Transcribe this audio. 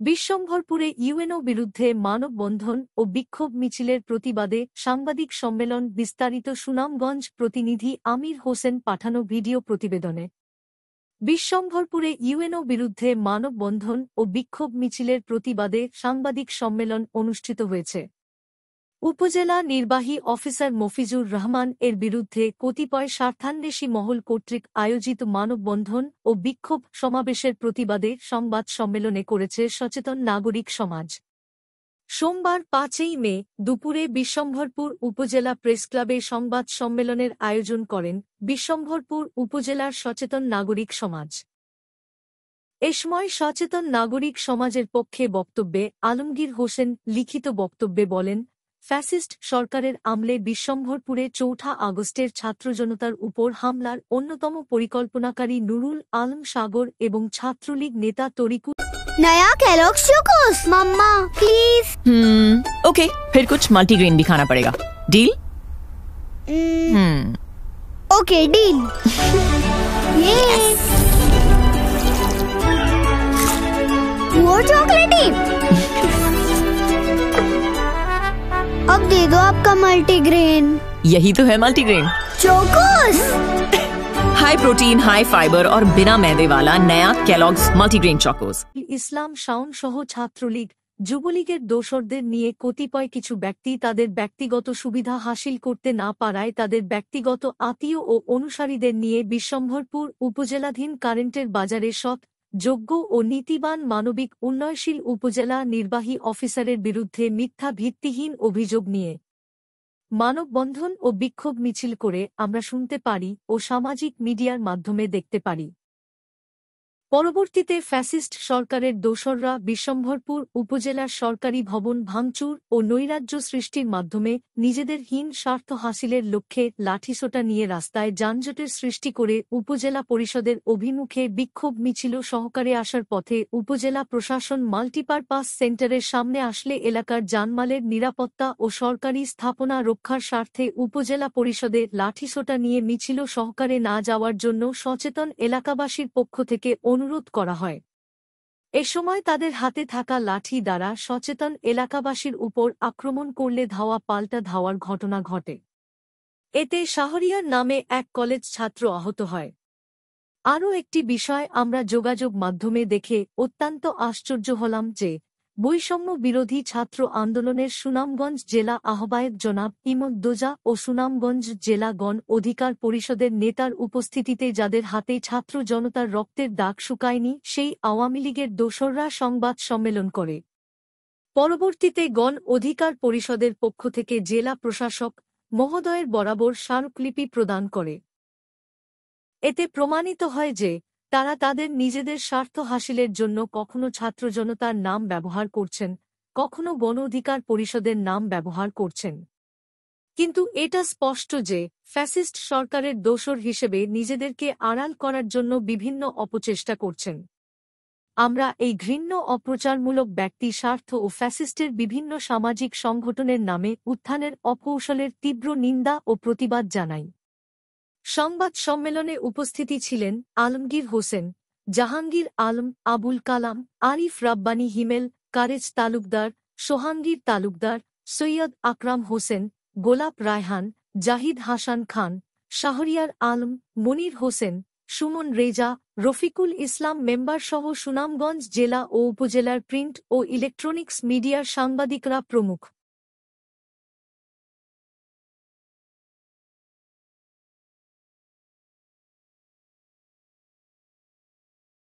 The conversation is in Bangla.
বিশ্বম্ভরপুরে ইউএনও বিরুদ্ধে মানববন্ধন ও বিক্ষোভ মিছিলের প্রতিবাদে সাংবাদিক সম্মেলন বিস্তারিত সুনামগঞ্জ প্রতিনিধি আমির হোসেন পাঠানো ভিডিও প্রতিবেদনে। বিশ্বম্ভরপুরে ইউএনও বিরুদ্ধে মানববন্ধন ও বিক্ষোভ মিছিলের প্রতিবাদে সাংবাদিক সম্মেলন অনুষ্ঠিত হয়েছে। উপজেলা নির্বাহী অফিসার মফিজুর রহমান এর বিরুদ্ধে কতিপয় স্বার্থান্বেষী মহল কর্তৃক আয়োজিত মানববন্ধন ও বিক্ষোভ সমাবেশের প্রতিবাদে সংবাদ সম্মেলনে করেছে সচেতন নাগরিক সমাজ। সোমবার ৫ই মে দুপুরে বিশ্বম্ভরপুর উপজেলা প্রেসক্লাবে সংবাদ সম্মেলনের আয়োজন করেন বিশ্বম্ভরপুর উপজেলার সচেতন নাগরিক সমাজ। এ সময় সচেতন নাগরিক সমাজের পক্ষে বক্তব্যে আলমগীর হোসেন লিখিত বক্তব্যে বলেন, ফ্যাসিস্ট সরকারের আমলে বিশ্বম্ভরপুরে ৪ আগস্টের ছাত্রজনতার উপর হামলার অন্যতম পরিকল্পনাকারী নুরুল আলম সাগর এবং ছাত্রলীগ নেতা তরিকুল। नया कैलॉग्स चोकोस मम्मा प्लीज। ओके, फिर कुछ मल्टीग्रेन भी खाना पड़ेगा। डील? Okay deal. वो चॉकलेटी। अब दे दो आपका मल्टीग्रेन। यही तो है multigrain Chocos. High protein, high fibre और बिना मैदे वाला नया केलॉग्स मल्टीग्रेन चोकोस। ইসলাম শাওন সহ ছাত্রলীগ যুবলীগের দোসরদের নিয়ে কতিপয় কিছু ব্যক্তি তাদের ব্যক্তিগত সুবিধা হাসিল করতে না পারায় তাদের ব্যক্তিগত আত্মীয় ও অনুসারীদের নিয়ে বিশ্বম্ভরপুর উপজেলাধীন কারেন্টের বাজারে সৎ, যোগ্য ও নীতিবান মানবিক উন্নয়নশীল উপজেলা নির্বাহী অফিসারের বিরুদ্ধে মিথ্যা ভিত্তিহীন অভিযোগ নিয়ে মানববন্ধন ও বিক্ষোভ মিছিল করে আমরা শুনতে পারি ও সামাজিক মিডিয়ার মাধ্যমে দেখতে পারি। পরবর্তীতে ফ্যাসিস্ট সরকারের দোসররা বিশ্বম্ভরপুর উপজেলার সরকারি ভবন ভাঙচুর ও নৈরাজ্য সৃষ্টির মাধ্যমে নিজেদের হীন স্বার্থ হাসিলের লক্ষ্যে লাঠিসোঁটা নিয়ে রাস্তায় যানজটের সৃষ্টি করে উপজেলা পরিষদের অভিমুখে বিক্ষোভ মিছিল সহকারে আসার পথে উপজেলা প্রশাসন মাল্টিপারপাস সেন্টারের সামনে আসলে এলাকার জানমালের নিরাপত্তা ও সরকারি স্থাপনা রক্ষার স্বার্থে উপজেলা পরিষদে লাঠিসোঁটা নিয়ে মিছিল সহকারে না যাওয়ার জন্য সচেতন এলাকাবাসীর পক্ষ থেকে অনুরোধ করা হয়। এ সময় তাদের হাতে থাকা লাঠি দ্বারা সচেতন এলাকাবাসীর উপর আক্রমণ করলে ধাওয়া পাল্টা ধাওয়ার ঘটনা ঘটে। এতে শাহরিয়ার নামে এক কলেজ ছাত্র আহত হয়। আরও একটি বিষয় আমরা যোগাযোগ মাধ্যমে দেখে অত্যন্ত আশ্চর্য হলাম যে বৈষম্য বিরোধী ছাত্র আন্দোলনের সুনামগঞ্জ জেলা আহ্বায়ক জনাব ইমদ্দোজা ও সুনামগঞ্জ জেলা গণ অধিকার পরিষদের নেতার উপস্থিতিতে যাদের হাতে ছাত্র জনতার রক্তের দাগ শুকায়নি সেই আওয়ামী লীগের দোসররা সংবাদ সম্মেলন করে। পরবর্তীতে গণ অধিকার পরিষদের পক্ষ থেকে জেলা প্রশাসক মহোদয়ের বরাবর স্মারকলিপি প্রদান করে। এতে প্রমাণিত হয় যে তারা তাদের নিজেদের স্বার্থ হাসিলের জন্য কখনো ছাত্র জনতার নাম ব্যবহার করছেন, কখনো গণ অধিকার পরিষদের নাম ব্যবহার করছেন। কিন্তু এটা স্পষ্ট যে ফ্যাসিস্ট সরকারের দোসর হিসেবে নিজেদেরকে আড়াল করার জন্য বিভিন্ন অপচেষ্টা করছেন। আমরা এই ঘৃণ্য অপ্রচারমূলক ব্যক্তি স্বার্থ ও ফ্যাসিস্টের বিভিন্ন সামাজিক সংগঠনের নামে উত্থানের অকৌশলের তীব্র নিন্দা ও প্রতিবাদ জানাই। সংবাদ সম্মেলনে উপস্থিতি ছিলেন আলমগীর হোসেন, জাহাঙ্গীর আলম, আবুল কালাম, আরিফ রাব্বানী হিমেল, কারেজ তালুকদার, সোহাঙ্গীর তালুকদার, সৈয়দ আকরাম হোসেন, গোলাপ রায়হান, জাহিদ হাসান খান, শাহরিয়ার আলম, মনির হোসেন, সুমন রেজা, রফিকুল ইসলাম মেম্বারসহ সুনামগঞ্জ জেলা ও উপজেলার প্রিন্ট ও ইলেকট্রনিক্স মিডিয়ার সাংবাদিকরা প্রমুখ।